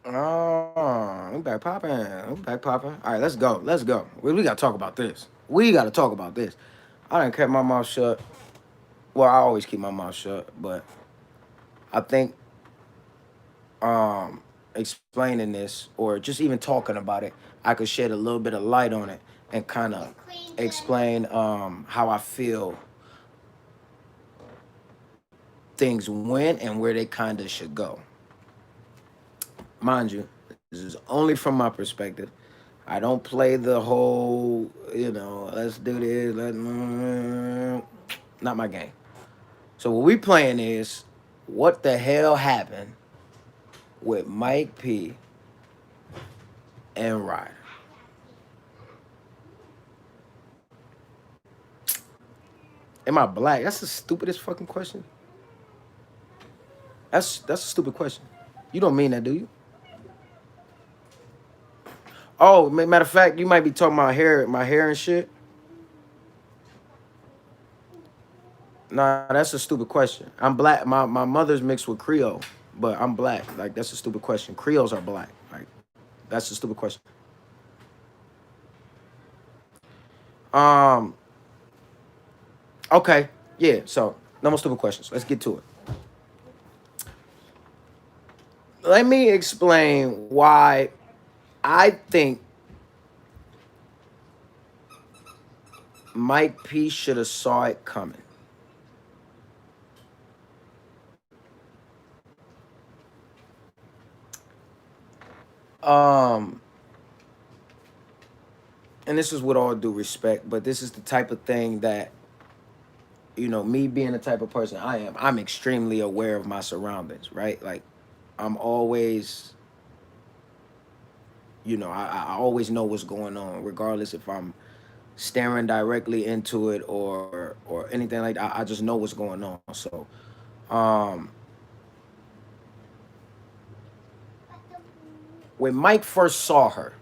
Oh, we back popping. We back popping. All right, let's go. Let's go. We got to talk about this. We got to talk about this. I done kept my mouth shut. Well, I always keep my mouth shut, but I think explaining this or just even talking about it, I could shed a little bit of light on it and kind of explain how I feel things went and where they kind of should go. Mind you, this is only from my perspective. I don't play the whole, let's do this, not my game. So what we playing is what the hell happened with Mike P and Ryder. Am I black? That's the stupidest fucking question. That's a stupid question. You don't mean that, do you? Oh, matter of fact, you might be talking about hair, my hair and shit. Nah, that's a stupid question. I'm black. My mother's mixed with Creole, but I'm black. Like that's a stupid question. Creoles are black. Like that's a stupid question. Um. Okay. Yeah. So no more stupid questions. Let's get to it. Let me explain why I think Mike P should have saw it coming. Um, and this is with all due respect, but this is the type of thing that me being the type of person I am. I'm extremely aware of my surroundings, right? Like, I'm always, I always know what's going on, regardless if I'm staring directly into it or anything like that. I just know what's going on. So, um, when Mike first saw her,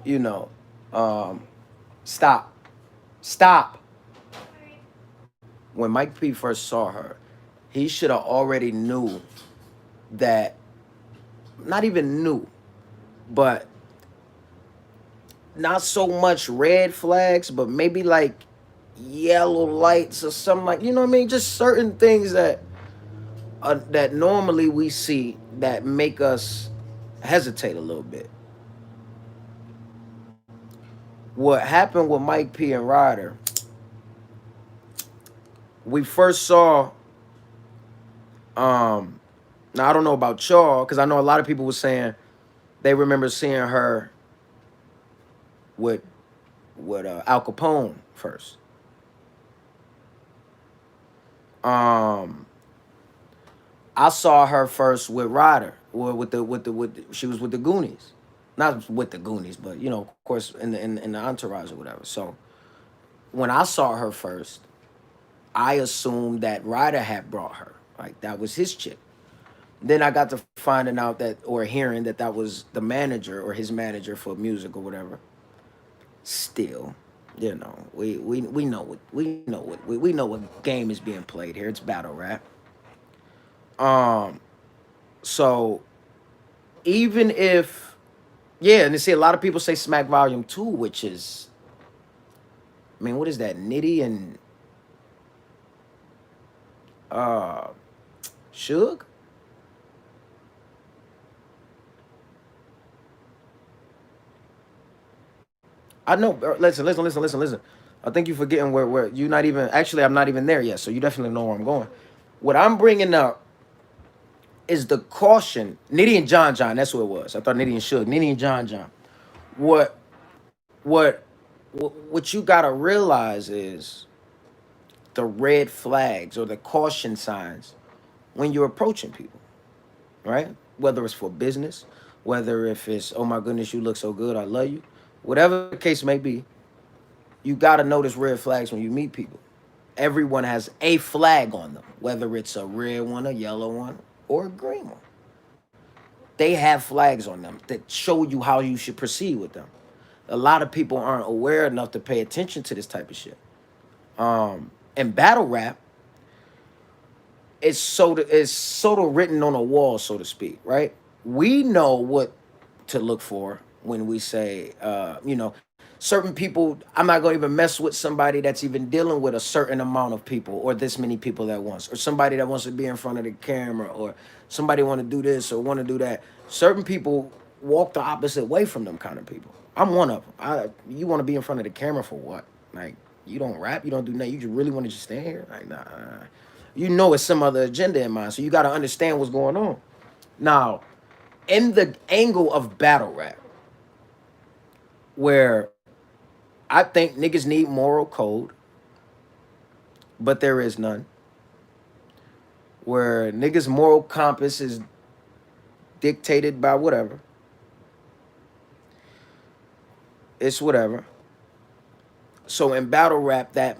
you know, um, stop, stop. When Mike P first saw her, he should have already knew that, not even knew, but not so much red flags, but maybe like yellow lights or something, like, you know what I mean? Just certain things that normally we see that make us hesitate a little bit. What happened with Mike P and Ryder, we first saw, um now I don't know about y'all, because I know a lot of people were saying they remember seeing her with Al Capone first. Um, I saw her first with Ryder, or she was with the Goonies, not with the Goonies, but of course, in the entourage or whatever. So when I saw her first, I assumed that Ryder had brought her, like that was his chick. Then I got to finding out that, or hearing that was the manager or his manager for music or whatever. Still, we know we know what game is being played here. It's battle rap. Um, so even if, yeah, and you see a lot of people say Smack Volume 2, which is, I mean, what is that? Nitty and uh Suge? I know. Listen. I think you're forgetting where you not even. Actually, I'm not even there yet, so you definitely know where I'm going. What I'm bringing up is the caution. Nitty and John John. That's what it was. I thought Nitty and Suge. Nitty and John John. What what what you gotta realize is the red flags or the caution signs when you're approaching people, right? Whether it's for business, whether if it's, oh my goodness, you look so good, I love you, whatever the case may be, you got to notice red flags when you meet people. Everyone has a flag on them, whether it's a red one, a yellow one, or a green one. They have flags on them that show you how you should proceed with them. A lot of people aren't aware enough to pay attention to this type of shit. In battle rap, it's sort of written on a wall, so to speak, right? We know what to look for when we say, certain people. I'm not going to even mess with somebody that's even dealing with a certain amount of people or this many people at once, or somebody that wants to be in front of the camera, or somebody want to do this or want to do that. Certain people walk the opposite way from them kind of people. I'm one of them. You want to be in front of the camera for what? Like, you don't rap, you don't do nothing. You just really want to just stand here? Like, nah. You know it's some other agenda in mind, so you got to understand what's going on. Now, in the angle of battle rap, where I think niggas need moral code, but there is none. Where niggas' moral compass is dictated by whatever. It's whatever. So in battle rap, that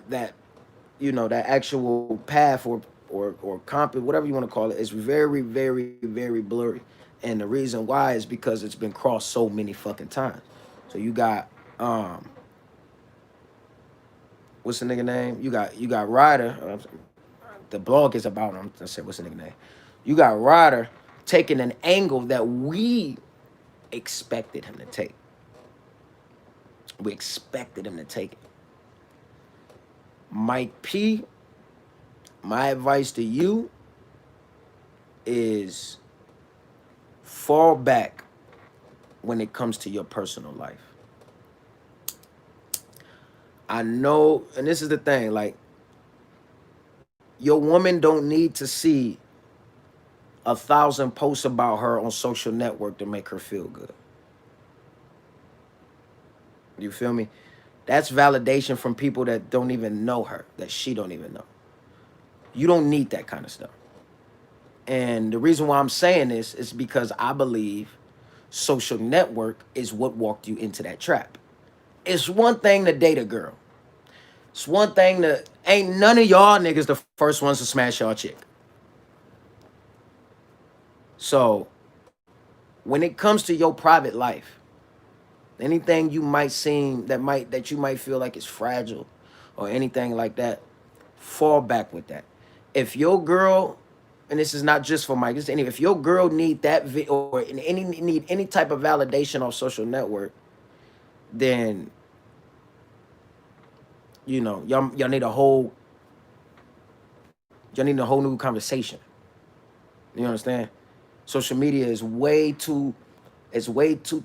actual path or compass, whatever you want to call it, is very, very, very blurry. And the reason why is because it's been crossed so many fucking times. So you got what's the nigga name? You got Ryder. The blog is about him. I said, what's the nigga name? You got Ryder taking an angle that we expected him to take. We expected him to take it. Mike P, my advice to you is fall back when it comes to your personal life. I know, and this is the thing, like, your woman don't need to see 1,000 posts about her on social network to make her feel good. You feel me? That's validation from people that don't even know her, that she don't even know. You don't need that kind of stuff. And the reason why I'm saying this is because I believe social network is what walked you into that trap. It's one thing to date a girl. It's one thing to, ain't none of y'all niggas the first ones to smash y'all chick. So when it comes to your private life, anything you might seem that you might feel like it's fragile or anything like that, fall back with that. If your girl, and this is not just for Mike, if your girl need that or need any type of validation off social network, then y'all need a whole new conversation. You understand? Social media is way too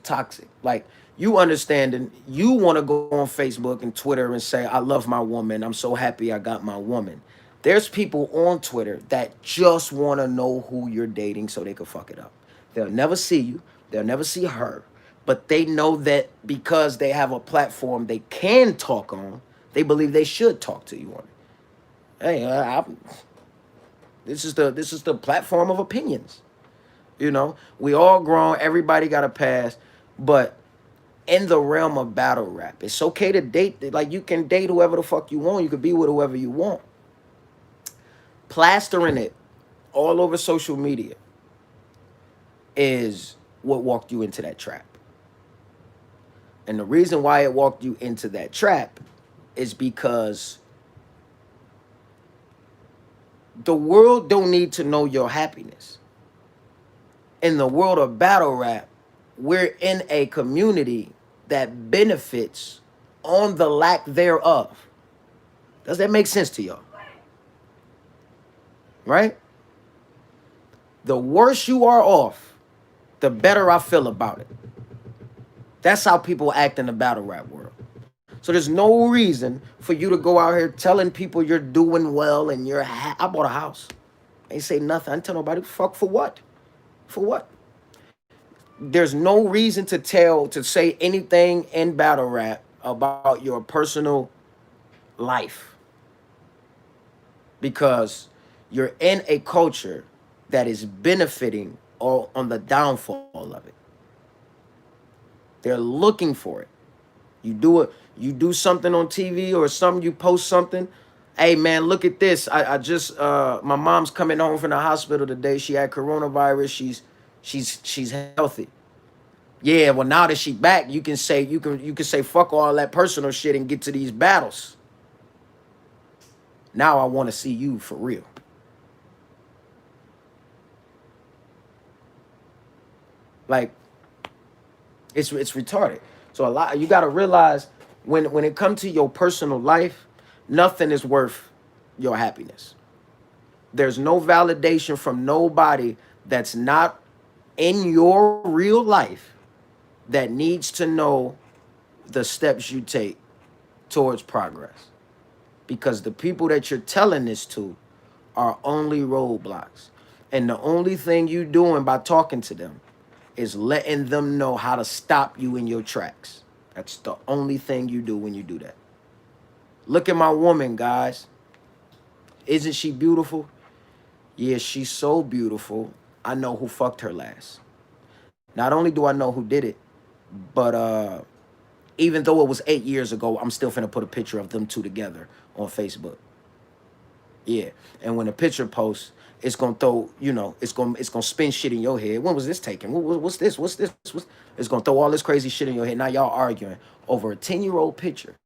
toxic. Like, you understanding, you want to go on Facebook and Twitter and say, I love my woman. I'm so happy I got my woman. There's people on Twitter that just want to know who you're dating so they can fuck it up. They'll never see you. They'll never see her. But they know that because they have a platform they can talk on, they believe they should talk to you on it. Hey, this is the platform of opinions. We all grown. Everybody got a pass. But in the realm of battle rap, it's okay to date. Like, you can date whoever the fuck you want. You can be with whoever you want. Plastering it all over social media is what walked you into that trap. And the reason why it walked you into that trap is because the world don't need to know your happiness. In the world of battle rap, we're in a community that benefits on the lack thereof. Does that make sense to y'all? Right? The worse you are off, the better I feel about it. That's how people act in the battle rap world. So there's no reason for you to go out here telling people you're doing well and I bought a house. Ain't say nothing. I didn't tell nobody. Fuck, for what? For what? There's no reason to say anything in battle rap about your personal life, because you're in a culture that is benefiting all on the downfall of it. They're looking for it. You do something on TV or something, you post something. Hey man, look at this. I just my mom's coming home from the hospital today. She had coronavirus. She's healthy. Yeah, well, now that she back, you can say fuck all that personal shit and get to these battles. Now I want to see you for real. Like it's retarded. So a lot you got to realize when it comes to your personal life, nothing is worth your happiness. There's no validation from nobody that's not in your real life that needs to know the steps you take towards progress. Because the people that you're telling this to are only roadblocks. And the only thing you doing by talking to them is letting them know how to stop you in your tracks. That's the only thing you do when you do that. Look at my woman, guys. Isn't she beautiful? Yeah, she's so beautiful. I know who fucked her last. Not only do I know who did it, but even though it was 8 years ago, I'm still finna put a picture of them two together on Facebook. Yeah, and when the picture posts, it's gonna throw, it's gonna spin shit in your head. When was this taken? What's this? What's this? It's gonna throw all this crazy shit in your head. Now y'all arguing over a 10-year-old picture,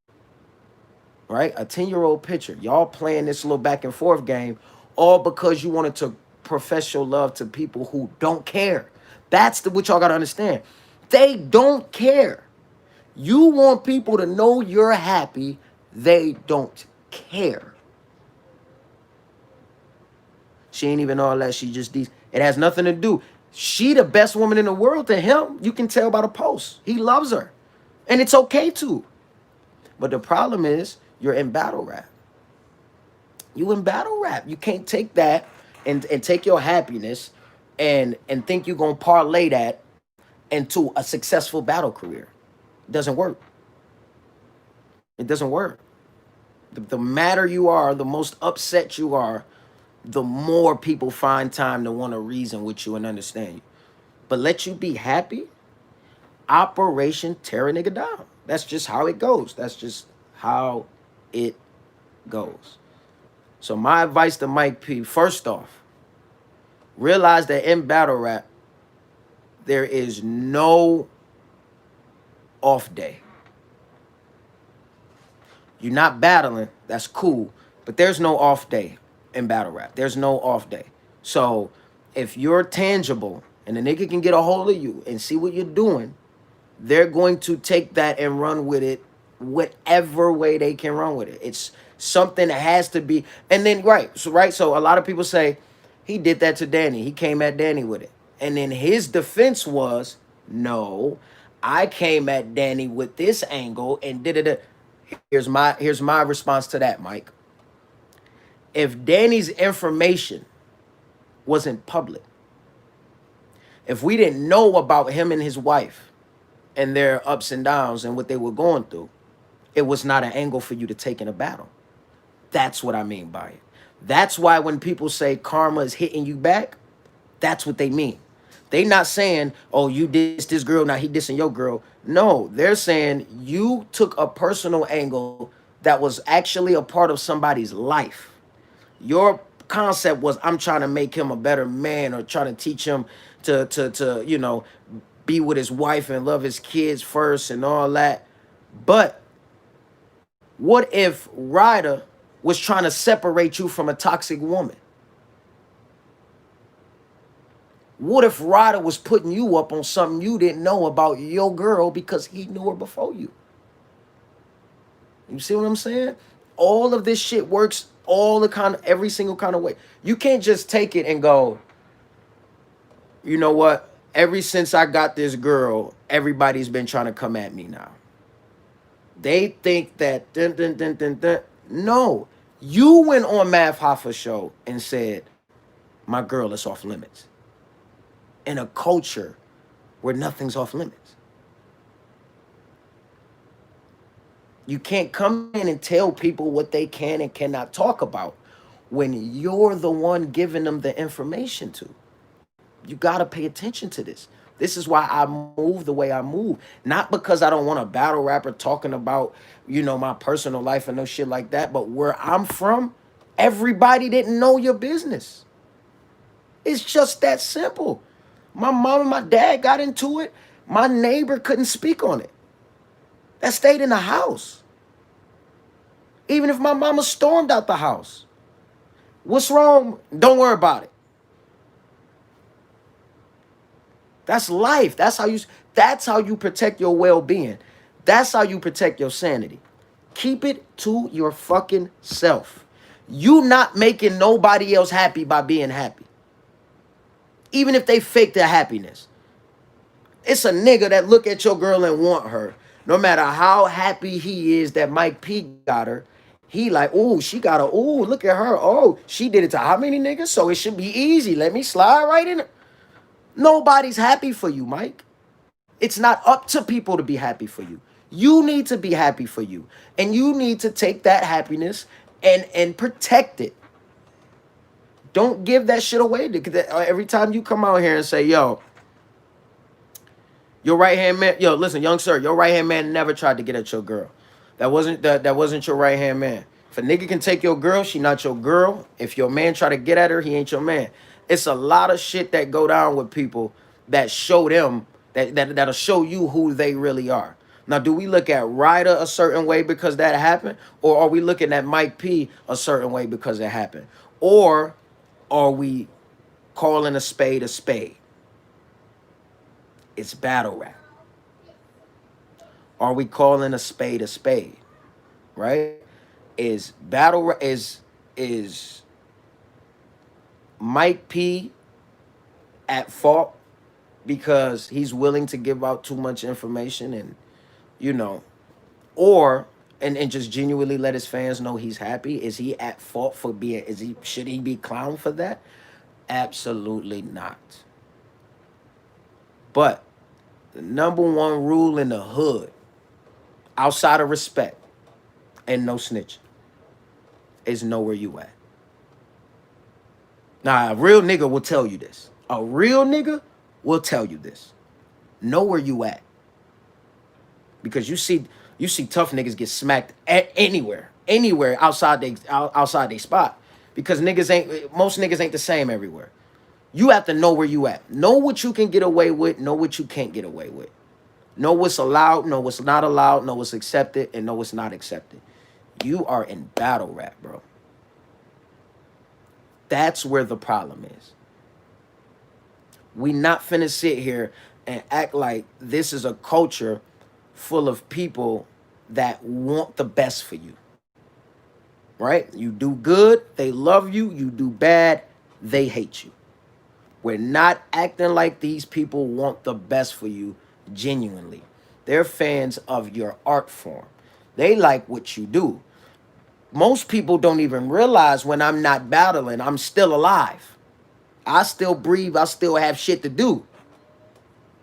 right? A 10-year-old picture. Y'all playing this little back and forth game, all because you wanted to profess your love to people who don't care. That's what y'all gotta understand. They don't care. You want people to know you're happy. They don't care. She ain't even all that. She just these. It has nothing to do. She the best woman in the world to him. You can tell by the post. He loves her. And it's okay to. But the problem is you're in battle rap. You in battle rap. You can't take that and take your happiness and think you're gonna parlay that into a successful battle career. It doesn't work. It doesn't work. The madder you are, the most upset you are, the more people find time to want to reason with you and understand you. But let you be happy, Operation tear a nigga down. That's just how it goes. That's just how it goes. So my advice to Mike P, first off, realize that in battle rap, there is no off day. You're not battling, that's cool, but there's no off day in battle rap. There's no off day. So if you're tangible and the nigga can get a hold of you and see what you're doing, they're going to take that and run with it whatever way they can run with it. It's something that has to be. And then, so a lot of people say, he did that to Danny. He came at Danny with it. And then his defense was, no, I came at Danny with this angle and did it. Here's my response to that, Mike. If Danny's information wasn't public, if we didn't know about him and his wife and their ups and downs and what they were going through, it was not an angle for you to take in a battle. That's what I mean by it. That's why when people say karma is hitting you back, that's what they mean. They not saying, oh, you dissed this girl, now he dissing your girl. No, they're saying you took a personal angle that was actually a part of somebody's life. Your concept was, I'm trying to make him a better man or trying to teach him to be with his wife and love his kids first and all that. But what if Ryda was trying to separate you from a toxic woman? What if Ryda was putting you up on something you didn't know about your girl because he knew her before you? You see what I'm saying? All of this shit works every single kind of way. You can't just take it and go, you know what? Ever since I got this girl, everybody's been trying to come at me now. They think that, no. You went on Math Hoffa show and said, my girl is off limits. In a culture where nothing's off limits. You can't come in and tell people what they can and cannot talk about when you're the one giving them the information to. You got to pay attention to this. This is why I move the way I move. Not because I don't want a battle rapper talking about, my personal life and no shit like that. But where I'm from, everybody didn't know your business. It's just that simple. My mom and my dad got into it. My neighbor couldn't speak on it. That stayed in the house. Even if my mama stormed out the house. What's wrong? Don't worry about it. That's life. That's how you protect your well-being. That's how you protect your sanity. Keep it to your fucking self. You not making nobody else happy by being happy. Even if they fake their happiness. It's a nigga that look at your girl and want her. No matter how happy he is that Mike P got her, he like, oh, she got her. Oh, look at her. Oh, she did it to how many niggas? So it should be easy. Let me slide right in. Nobody's happy for you, Mike. It's not up to people to be happy for you. You need to be happy for you. And you need to take that happiness and protect it. Don't give that shit away. Every time you come out here and say, yo, your right hand man, yo, listen, young sir, your right hand man never tried to get at your girl. That wasn't your right hand man. If a nigga can take your girl, she not your girl. If your man try to get at her, he ain't your man. It's a lot of shit that go down with people that show them that'll show you who they really are. Now, do we look at Ryda a certain way because that happened, or are we looking at Mike P a certain way because it happened, or are we calling a spade a spade? It's battle rap. Are we calling a spade? Right? Is is Mike P at fault because he's willing to give out too much information and you know, or and just genuinely let his fans know he's happy? Is he at fault for being? Should he be clowned for that? Absolutely not. But the number one rule in the hood, outside of respect and no snitching, is know where you at. Now, a real nigga will tell you this. A real nigga will tell you this. Know where you at. Because you see tough niggas get smacked anywhere outside they spot. Because most niggas ain't the same everywhere. You have to know where you at. Know what you can get away with, know what you can't get away with. Know what's allowed, know what's not allowed, know what's accepted, and know what's not accepted. You are in battle rap, bro. That's where the problem is. We not finna sit here and act like this is a culture full of people that want the best for you. Right? You do good, they love you. You do bad, they hate you. We're not acting like these people want the best for you genuinely. They're fans of your art form. They like what you do. Most people don't even realize when I'm not battling, I'm still alive. I still breathe. I still have shit to do.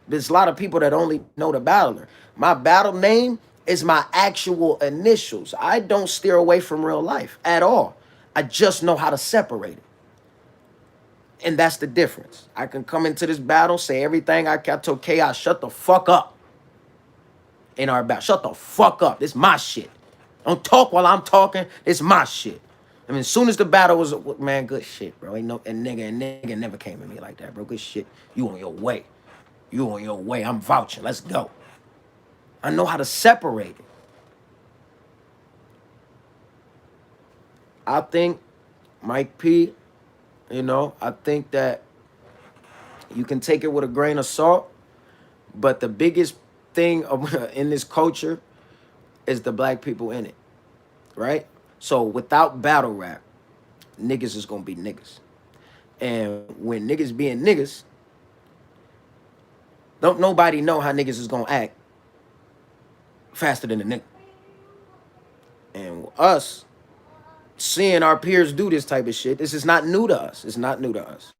There's a lot of people that only know the battler. My battle name is my actual initials. I don't steer away from real life at all. I just know how to separate it. And that's the difference. I can come into this battle, say everything I told Chaos, shut the fuck up in our battle. Shut the fuck up. This my shit. Don't talk while I'm talking. It's my shit. I mean, as soon as the battle was, man, good shit, bro. Ain't no, and nigga never came at me like that, bro. Good shit. You on your way. You on your way. I'm vouching. Let's go. I know how to separate it. I think Mike P, I think that you can take it with a grain of salt, but the biggest thing in this culture is the black people in it, right? So without battle rap, niggas is gonna be niggas. And when niggas being niggas, don't nobody know how niggas is gonna act faster than the nigga. And us seeing our peers do this type of shit, this is not new to us. It's not new to us.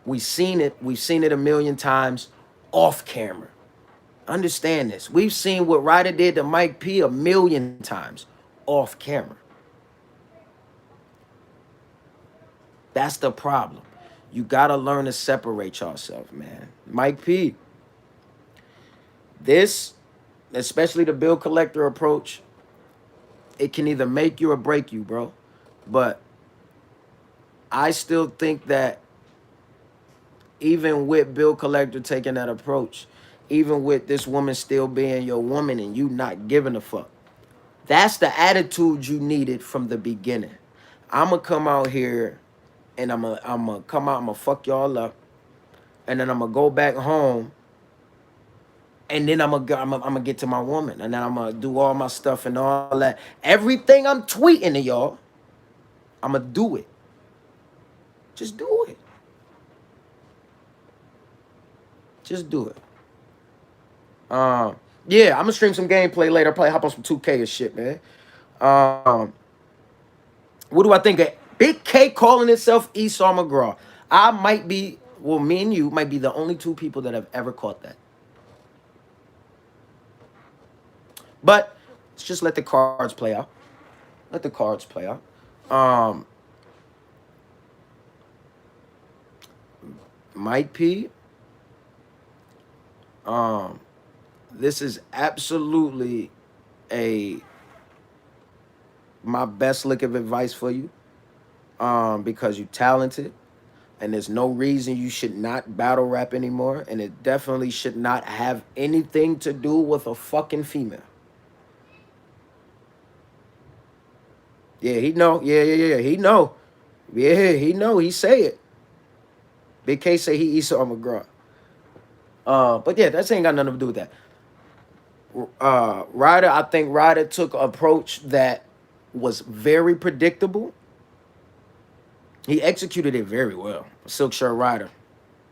We've seen it a million times off camera. Understand this. We've seen what Ryder did to Mike P a million times off camera. That's the problem. You gotta learn to separate yourself, man. Mike P, this, especially the bill collector approach, it can either make you or break you, bro. But I still think that even with bill collector taking that approach, even with this woman still being your woman and you not giving a fuck, that's the attitude you needed from the beginning. I'm gonna come out here and I'm gonna come out, I'm gonna fuck y'all up. and then I'm gonna go back home, and then I'm gonna get to my woman, and then I'm gonna do all my stuff and all that. Everything I'm tweeting to y'all, I'm gonna do it. Just do it. Just do it. Um, yeah, I'm gonna stream some gameplay later. Probably hop on some 2K and shit, man. Um, what do I think of Big K calling itself Esau McGraw? I might be, well, me and you might be the only two people that have ever caught that. But let's just let the cards play out. Let the cards play out. Um, Mike P. Um, this is absolutely a my best lick of advice for you. Because you're talented, and there's no reason you should not battle rap anymore, and it definitely should not have anything to do with a fucking female. Yeah, he know. Yeah. He know. Yeah, he know. He say it. Big K say he Esau McGraw. But yeah, that ain't got nothing to do with that. Ryder, I think Ryder took an approach that was very predictable. He executed it very well. Silk Shirt Ryder,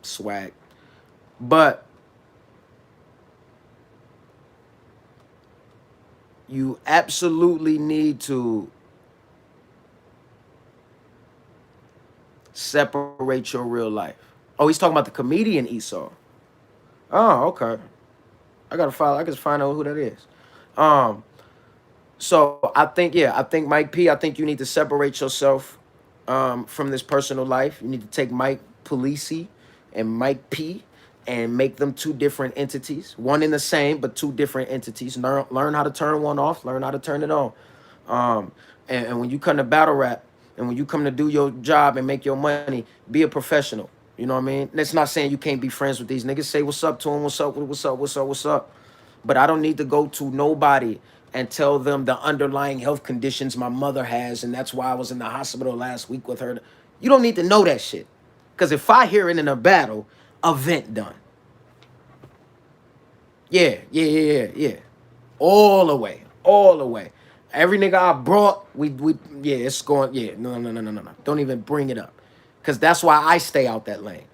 swag. But you absolutely need to separate your real life. Oh, he's talking about the comedian Esau. Oh, okay. I gotta follow. I gotta find out who that is. Um, so I think, yeah, I think Mike P. I think you need to separate yourself from this personal life. You need to take Mike Polisi and Mike P. and make them two different entities, one in the same but two different entities. Learn how to turn one off. Learn how to turn it on. Um, and when you come to battle rap, and when you come to do your job and make your money, be a professional. You know what I mean? That's not saying you can't be friends with these niggas. Say what's up to them. What's up? What's up? What's up? What's up? But I don't need to go to nobody and tell them the underlying health conditions my mother has, and that's why I was in the hospital last week with her. You don't need to know that shit. Because if I hear it in a battle, event done. Yeah. All the way. All the way. Every nigga I brought, yeah, it's going, yeah, no. Don't even bring it up. Because that's why I stay out that lane.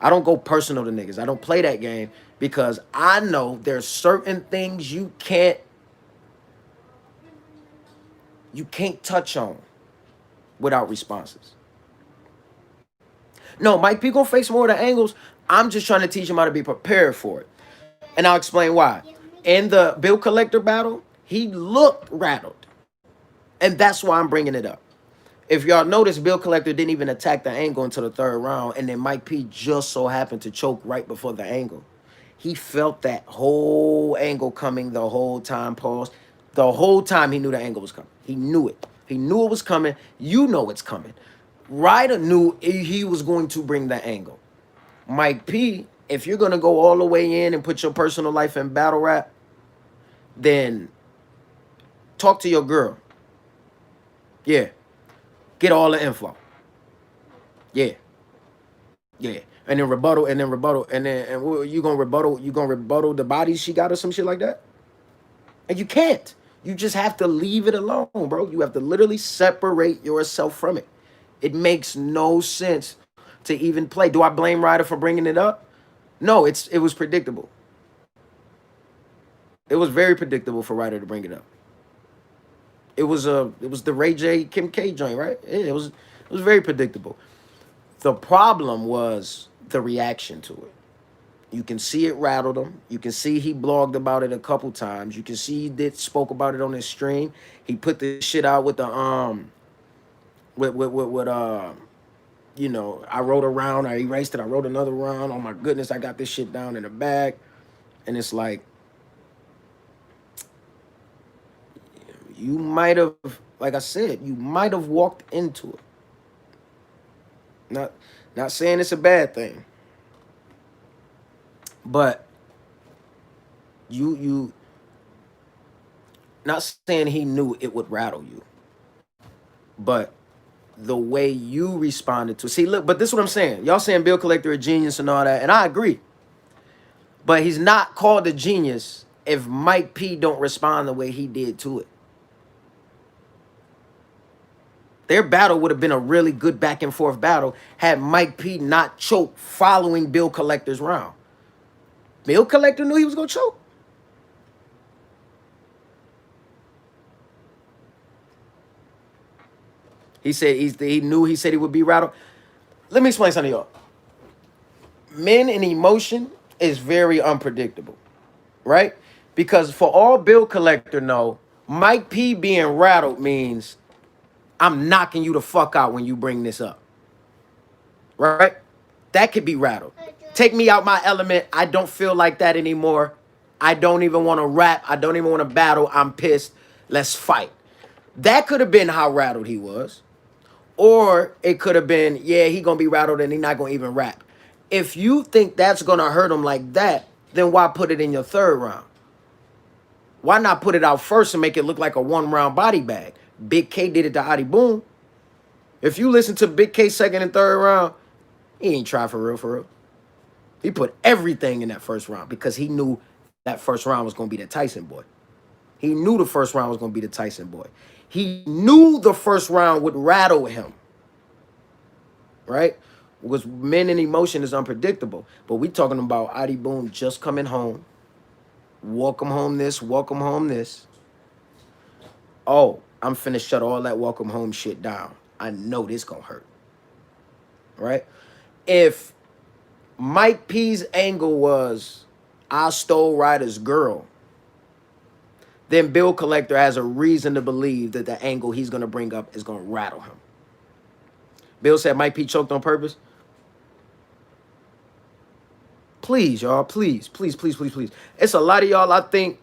I don't go personal to niggas. I don't play that game because I know there's certain things you can't touch on without responses. No, Mike P gonna face more of the angles. I'm just trying to teach him how to be prepared for it. And I'll explain why. In the bill collector battle, he looked rattled. And that's why I'm bringing it up. If y'all notice, Bill Collector didn't even attack the angle until the third round, and then Mike P just so happened to choke right before the angle. He felt that whole angle coming the whole time, pause. The whole time he knew the angle was coming. He knew it. He knew it was coming. You know it's coming. Ryder knew he was going to bring the angle. Mike P, if you're going to go all the way in and put your personal life in battle rap, then talk to your girl. Yeah. Get all the info. Yeah. Yeah. And what, you gonna rebuttal? You gonna rebuttal the bodies she got or some shit like that? And you can't. You just have to leave it alone, bro. You have to literally separate yourself from it. It makes no sense to even play. Do I blame Ryder for bringing it up? No, it was predictable. It was very predictable for Ryder to bring it up. It was the Ray J Kim K joint, right? Yeah, it was very predictable. The problem was the reaction to it. You can see it rattled him. You can see he blogged about it a couple times. You can see he spoke about it on his stream. He put the shit out with the I wrote a round, I erased it, I wrote another round. Oh my goodness, I got this shit down in the bag. And it's like, you might have, like I said, you might have walked into it. Not saying it's a bad thing. But you not saying he knew it would rattle you. But the way you responded to. See, look, but this is what I'm saying. Y'all saying Bill Collector a genius and all that, and I agree. But he's not called a genius if Mike P don't respond the way he did to it. Their battle would have been a really good back and forth battle had Mike P not choked following Bill Collector's round. Bill Collector knew he was gonna choke. He said he knew he said he would be rattled. Let me explain something to y'all. Men in emotion is very unpredictable, right? Because for all Bill Collector know, Mike P being rattled means I'm knocking you the fuck out when you bring this up. Right? That could be rattled. Take me out my element. I don't feel like that anymore. I don't even want to rap. I don't even want to battle. I'm pissed. Let's fight. That could have been how rattled he was. Or it could have been, yeah, he going to be rattled and he not going to even rap. If you think that's going to hurt him like that, then why put it in your third round? Why not put it out first and make it look like a one-round body bag? Big K did it to Adi Boom. If you listen to Big K second and third round, he ain't try for real, for real. He put everything in that first round because he knew that first round was going to be the Tyson boy. He knew the first round was going to be the Tyson boy. He knew the first round would rattle him. Right? Because men in emotion is unpredictable. But we talking about Adi Boom just coming home. Welcome home this, welcome home this. Oh, I'm finna shut all that welcome home shit down. I know this gonna hurt. Right? If Mike P's angle was, I stole Ryda's girl, then Bill Collector has a reason to believe that the angle he's gonna bring up is gonna rattle him. Bill said Mike P choked on purpose. Please, y'all, please, please, please, please, please. It's a lot of y'all, I think.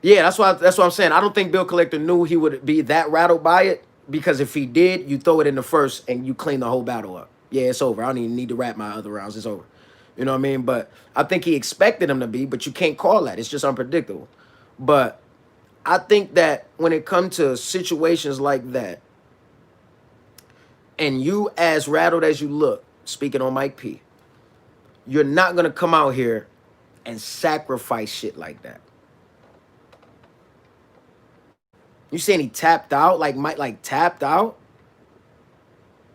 Yeah, that's what I'm saying. I don't think Bill Collector knew he would be that rattled by it, because if he did, you throw it in the first and you clean the whole battle up. Yeah, it's over. I don't even need to rap my other rounds. It's over. You know what I mean? But I think he expected him to be, but you can't call that. It's just unpredictable. But I think that when it comes to situations like that, and you as rattled as you look, speaking on Mike P, you're not going to come out here and sacrifice shit like that. You saying he tapped out? Like Mike tapped out?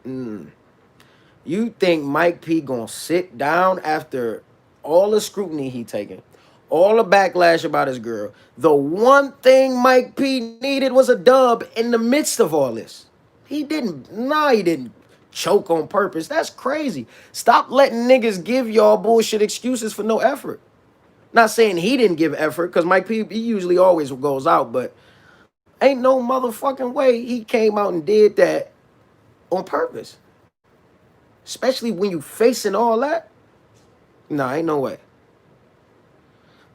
You think Mike P gonna sit down after all the scrutiny he taking, all the backlash about his girl? The one thing Mike P needed was a dub in the midst of all this. He didn't choke on purpose. That's crazy. Stop letting niggas give y'all bullshit excuses for no effort. Not saying he didn't give effort, because Mike P, he usually always goes out, but ain't no motherfucking way he came out and did that on purpose. Especially when you facing all that. Nah, ain't no way.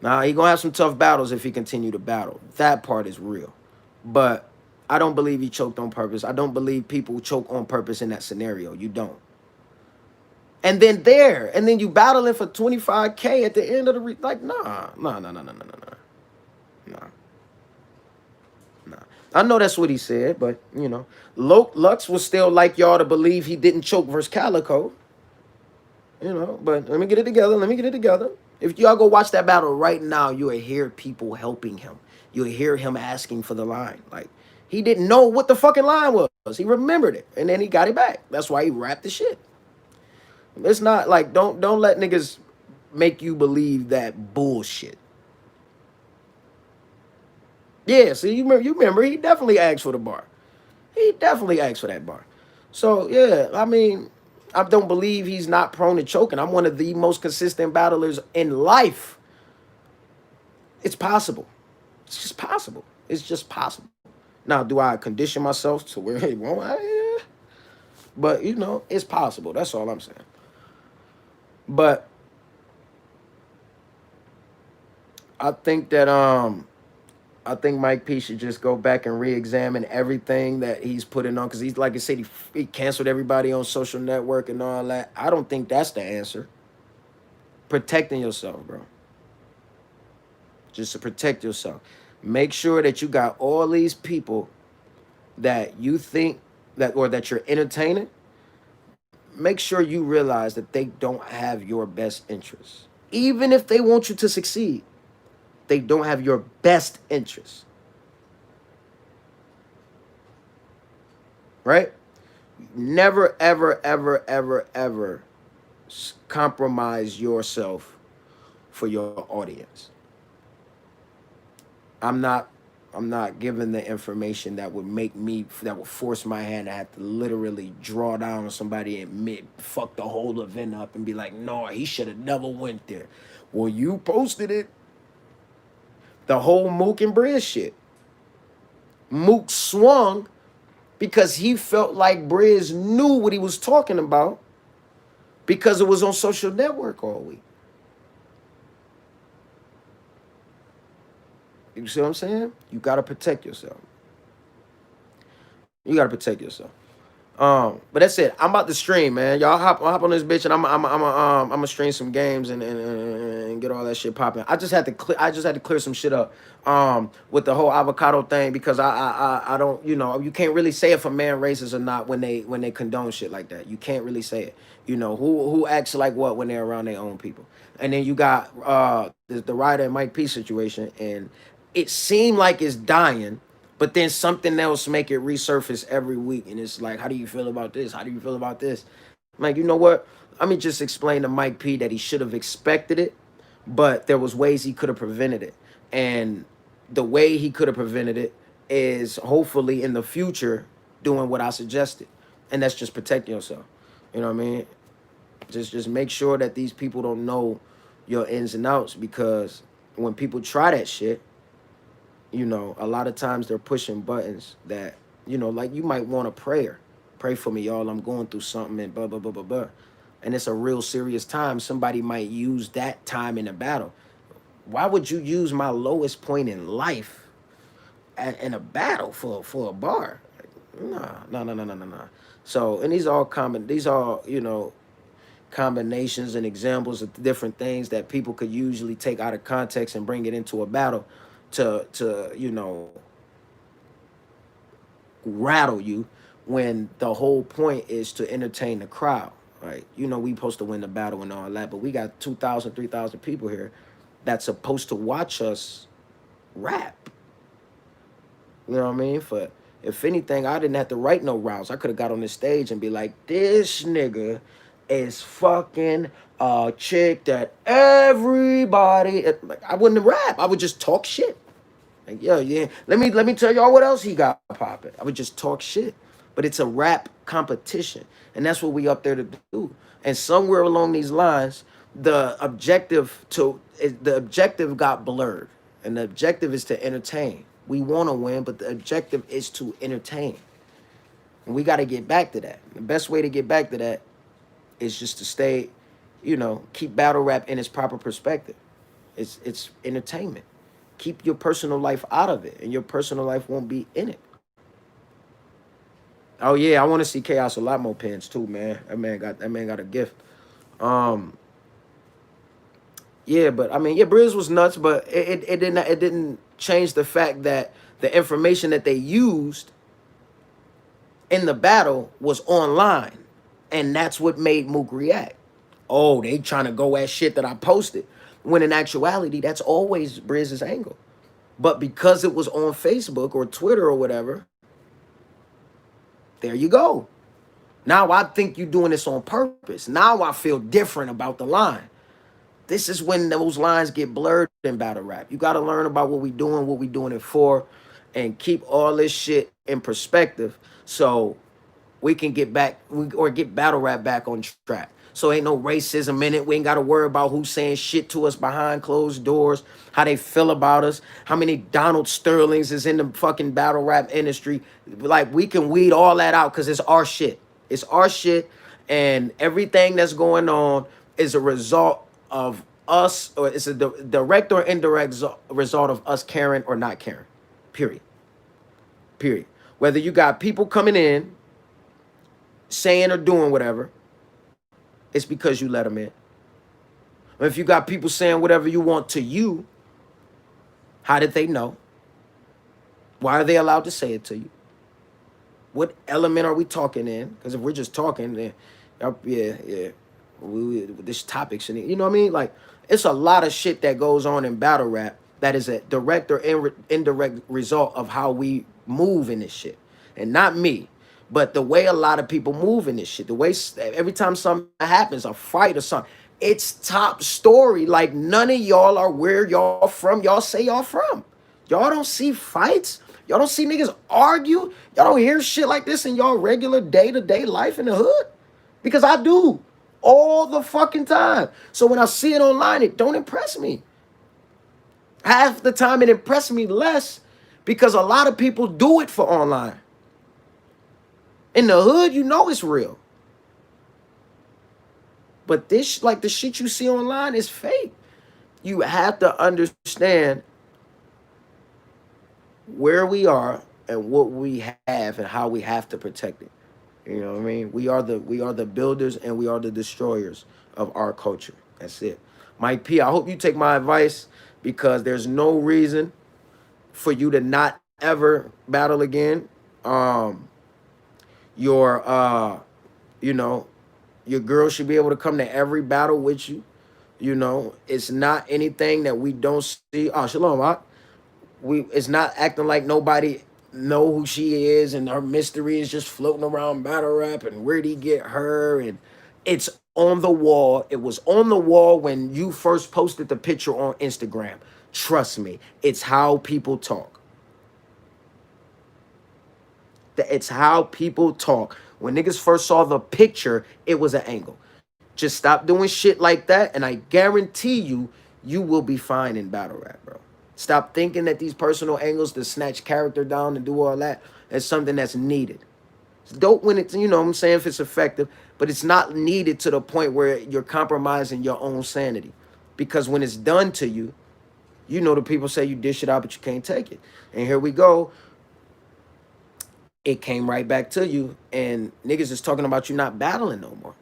Nah, he gonna have some tough battles if he continue to battle. That part is real. But I don't believe he choked on purpose. I don't believe people choke on purpose in that scenario. You don't. And then you battling for 25K at the end of the nah. I know that's what he said, but you know, Lux would still like y'all to believe he didn't choke versus Calico. You know, but let me get it together. If y'all go watch that battle right now, you will hear people helping him. You'll hear him asking for the line. Like, he didn't know what the fucking line was. He remembered it, and then he got it back. That's why he rapped the shit. It's not like, don't let niggas make you believe that bullshit. Yeah, see, you remember, he definitely asked for the bar. He definitely asked for that bar. So, yeah, I mean, I don't believe he's not prone to choking. I'm one of the most consistent battlers in life. It's possible. It's just possible. It's just possible. Now, do I condition myself to where it won't? Yeah. But, you know, it's possible. That's all I'm saying. But I think that I think Mike P should just go back and re-examine everything that he's putting on, because he's, like I said, he canceled everybody on social network and all that. I don't think that's the answer. Protecting yourself, bro. Just to protect yourself. Make sure that you got all these people that you think that or that you're entertaining, make sure you realize that they don't have your best interests. Even if they want you to succeed, they don't have your best interests, right? Never, ever, ever, ever, ever compromise yourself for your audience. I'm not I'm not giving the information that would make me that would force my hand to have to literally draw down on somebody and fuck the whole event up and be like, no, he should have never went there. Well, you posted it. The whole Mook and Briz shit. Mook swung because he felt like Briz knew what he was talking about because it was on social network all week. You see what I'm saying? You gotta protect yourself. You gotta protect yourself. But that's it. I'm about to stream, man. Y'all hop on this bitch, and I'm gonna stream some games and get all that shit popping. I just had to clear some shit up. With the whole avocado thing because I don't, you know, you can't really say if a man racist or not when they condone shit like that. You can't really say it. You know who acts like what when they're around their own people. And then you got the Ryda and Mike P situation, and it seemed like it's dying. But then something else make it resurface every week. And it's like, how do you feel about this? How do you feel about this? I'm like, you know what? Let me just explain to Mike P that he should have expected it, but there was ways he could have prevented it. And the way he could have prevented it is hopefully in the future doing what I suggested. And that's just protecting yourself. You know what I mean? Just make sure that these people don't know your ins and outs, because when people try that shit, you know, a lot of times they're pushing buttons that, you know, like you might want a prayer. Pray for me, y'all. I'm going through something and blah, blah, blah, blah, blah. And it's a real serious time. Somebody might use that time in a battle. Why would you use my lowest point in life in a battle for a bar? Nah, no, no, no, no, no, no. So, and these are, you know, combinations and examples of different things that people could usually take out of context and bring it into a battle to you know, rattle you, when the whole point is to entertain the crowd, right? You know, we supposed to win the battle and all that, but we got 2,000, 3,000 people here that's supposed to watch us rap. You know what I mean? For if anything, I didn't have to write no rounds. I could have got on this stage and be like, this nigga is fucking a chick that everybody. Like, I wouldn't rap. I would just talk shit. Like, yo, yeah. Let me tell y'all what else he got popping. I would just talk shit. But it's a rap competition. And that's what we up there to do. And somewhere along these lines, the objective got blurred. And the objective is to entertain. We want to win, but the objective is to entertain. And we got to get back to that. The best way to get back to that is just to stay, you know, keep battle rap in its proper perspective. It's entertainment. Keep your personal life out of it, and your personal life won't be in it. Oh yeah, I want to see Chaos a lot more pins too, man. That man got a gift. Um, yeah, but I mean, yeah, Briz was nuts, but it didn't change the fact that the information that they used in the battle was online, and that's what made Mook react. Oh, they trying to go at shit that I posted, when in actuality, that's always Briz's angle. But because it was on Facebook or Twitter or whatever, there you go. Now I think you're doing this on purpose. Now I feel different about the line. This is when those lines get blurred in battle rap. You got to learn about what we doing it for, and keep all this shit in perspective so we can get back or get battle rap back on track. So ain't no racism in it. We ain't got to worry about who's saying shit to us behind closed doors, how they feel about us, how many Donald Sterlings is in the fucking battle rap industry. Like, we can weed all that out because it's our shit. It's our shit, and everything that's going on is a result of us, or it's a direct or indirect result of us caring or not caring. Period. Period. Whether you got people coming in saying or doing whatever, it's because you let them in. Or if you got people saying whatever you want to you, how did they know? Why are they allowed to say it to you? What element are we talking in? Because if we're just talking, then yeah, this topic shouldn't. You know what I mean? Like, it's a lot of shit that goes on in battle rap that is a direct or indirect result of how we move in this shit, and not me. But the way a lot of people move in this shit, the way every time something happens, a fight or something, it's top story. Like, none of y'all are where y'all from. Y'all say y'all from. Y'all don't see fights. Y'all don't see niggas argue. Y'all don't hear shit like this in y'all regular day-to-day life in the hood. Because I do all the fucking time. So when I see it online, it don't impress me. Half the time it impresses me less because a lot of people do it for online. In the hood, you know it's real. But this, like the shit you see online, is fake. You have to understand where we are and what we have and how we have to protect it. You know what I mean? We are the builders and we are the destroyers of our culture. That's it. Mike P, I hope you take my advice because there's no reason for you to not ever battle again. Your you know, your girl should be able to come to every battle with you. You know, it's not anything that we don't see. Oh, shalom, Mark. It's not acting like nobody know who she is and her mystery is just floating around battle rap and where'd he get her, and it's on the wall. It was on the wall when you first posted the picture on Instagram. Trust me, it's how people talk. It's how people talk. When niggas first saw the picture, it was an angle. Just stop doing shit like that, and I guarantee you, you will be fine in battle rap, bro. Stop thinking that these personal angles to snatch character down and do all that is something that's needed. It's dope when it's, you know what I'm saying, if it's effective, but it's not needed to the point where you're compromising your own sanity. Because when it's done to you, you know the people say you dish it out, but you can't take it. And here we go. It came right back to you, and niggas is talking about you not battling no more.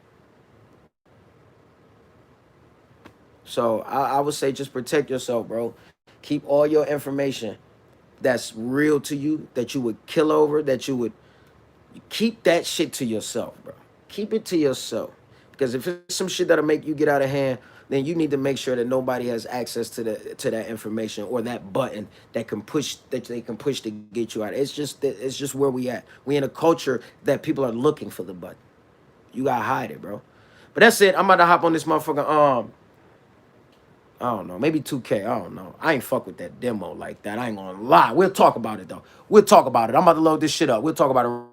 So I would say just protect yourself, bro. Keep all your information that's real to you, that you would kill over, that you would keep that shit to yourself, bro. Keep it to yourself. Because if it's some shit that'll make you get out of hand, then you need to make sure that nobody has access to that information or that button that they can push to get you out. It's just where we at. We in a culture that people are looking for the button. You gotta hide it, bro. But that's it. I'm about to hop on this motherfucker. I don't know, maybe 2K. I don't know. I ain't fuck with that demo like that. I ain't gonna lie. We'll talk about it though. We'll talk about it. I'm about to load this shit up. We'll talk about it